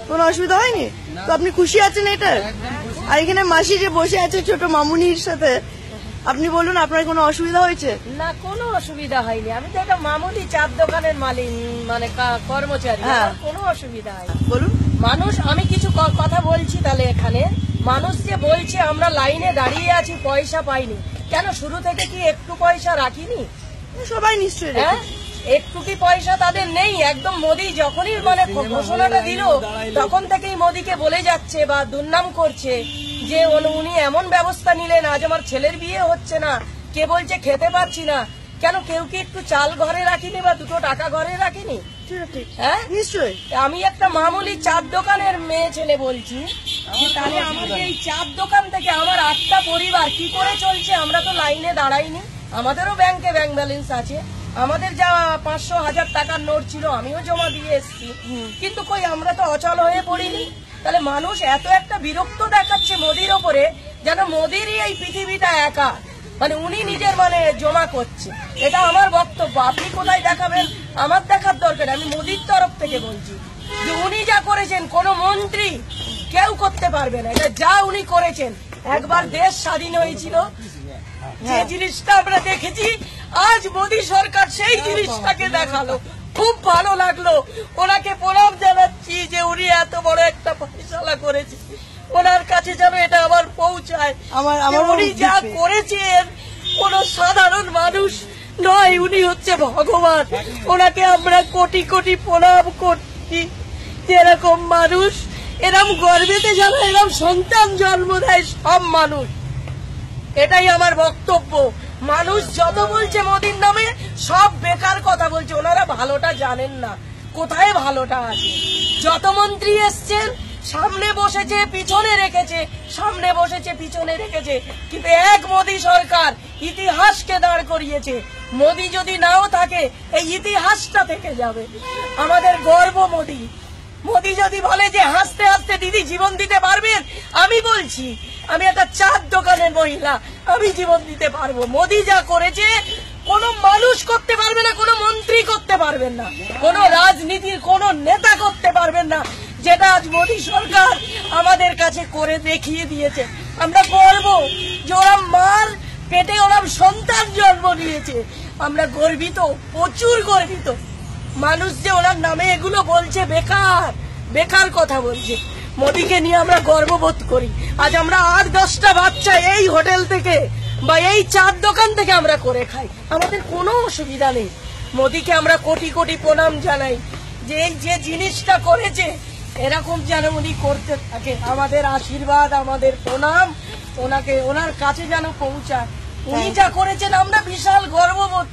কোনো অসুবিধা হয়নি? তো আপনি খুশি আছেন এটা? আর এখানে মাসি যে বসে আছে ছোট মামুনির সাথে, আপনি বলুন আপনার কোনো অসুবিধা হয়েছে? না, কোনো অসুবিধা হয়নি। আমি তো একটা মামুলি চার দোকানের মালিক, মানে কর্মচারী, কোনো অসুবিধা হয়নি। বলুন। মানুষ, আমি কিছু কথা বলছি তাহলে এখানে। মানুষ যে বলছে আমরা লাইনে দাঁড়িয়ে আছি পয়সা পাইনি, কেন শুরু থেকে কি একটু পয়সা রাখিনি? সবাই নিশ্চয়ই। হ্যাঁ, একটু কি পয়সা তাদের নেই? একদম মোদি যখনই মানে ঘোষণাটা দিল তখন থেকেই মোদিকে বলে যাচ্ছে বা দুর্নাম করছে যে উনি এমন ব্যবস্থা নিলেন, আজ আমার ছেলের বিয়ে হচ্ছে না, কে বলছে খেতে পাচ্ছি না। কেন কেউ কি একটু চাল ঘরে রাখিনি বা দুটো টাকা ঘরে রাখিনি? হ্যাঁ নিশ্চয়ই। আমি একটা মামুলি চার দোকানের মেয়ে ছেলে বলছি, তাহলে আমাদের এই চার দোকান থেকে আমার 8টা পরিবার কি করে চলছে? আমরা তো লাইনে দাঁড়াইনি, আমাদেরও ব্যাংকে ব্যাংক ব্যালেন্স আছে, আমাদের যা 500-1000 টাকার নোট ছিল আমিও জমা দিয়ে এসছি, কিন্তু কই আমরা তো অচল হয়ে পড়িনি। তাহলে মানুষ এত একটা বিরক্ত দেখাচ্ছে মোদির ওপরে, যেন মোদিরই এই পৃথিবীটা একা, মানে উনি নিজের মানে জমা করছে। এটা আমার বক্তব্য। আপনি কোথায় দেখাবেন? আমার দেখার দরকার। আমি মোদির তরফ থেকে বলছি যে উনি যা করেছেন কোন মন্ত্রী কেউ করতে পারবে না। এটা যা উনি করেছেন, একবার দেশ স্বাধীন হয়েছিল, যে জিনিসটা আমরা দেখেছি, আজ মোদী সরকার সেই জিনিসটাকে দেখালো। খুব ভালো লাগলো, ওনাকে প্রণাম জানাচ্ছি যে উনি এত বড় একটা ফয়সালা করেছে, ওনার কাছে যেন এটা আবার পৌঁছায়। উনি যা করেছেন কোন সাধারণ মানুষ নয়, উনি হচ্ছে ভগবান। ওনাকে আমরা কোটি কোটি প্রণাম করছি। যেরকম মানুষ এরকম গর্বেতে যারা এরকম সন্তান জন্ম দেয় সব মানুষ, এটাই আমার বক্তব্য। মানুষ যত বলছে মোদির নামে সব বেকার কথা বলছে, ওনারা ভালোটা জানেন না, কোথায় ভালোটা আছে। যত মন্ত্রী এসছেন সামনে বসেছে পিছনে রেখেছে, সামনে বসেছে পিছনে রেখেছে, কিন্তু এক মোদী সরকার ইতিহাসকে দাঁড় করিয়েছে। মোদী যদি নাও থাকে এই ইতিহাসটা থেকে যাবে। আমাদের গর্ব মোদী। মোদী যদি বলে যে হাসতে হাসতে দিদি জীবন দিতে পারবেন, আমি বলছি আমি একটা চার দোকানের মহিলা, আমি জীবন দিতে পারবো। মোদী যা করেছে কোনো মানুষ করতে পারবে না, কোনো মন্ত্রী করতে পারবেন না, কোনো রাজনীতির কোনো নেতা করতে পারবেন না, যেটা আজ মোদী সরকার আমাদের কাছে করে দেখিয়ে দিয়েছে। আমরা গর্ব যে ওরা মার পেটে ওরম সন্তান জন্ম নিয়েছে, আমরা গর্বিত, প্রচুর গর্বিত। মানুষ যে ওনার নামে এগুলো বলছে বেকার বেকার কথা বলছে, মোদীকে নিয়ে আমরা গর্ববোধ করি। আজ আমরা 8-10টা বাচ্চা এই হোটেল থেকে বা এই চার দোকান থেকে আমরা করে খাই, আমাদের কোনো অসুবিধা নেই। মোদীকে আমরা কোটি কোটি প্রণাম জানাই যে এই যে জিনিসটা করেছে এরকম যেন উনি করতে থাকে। আমাদের আশীর্বাদ, আমাদের প্রণাম ওনাকে, ওনার কাছে যেন পৌঁছায়। উনি যা করেছেন আমরা বিশাল গর্ববোধ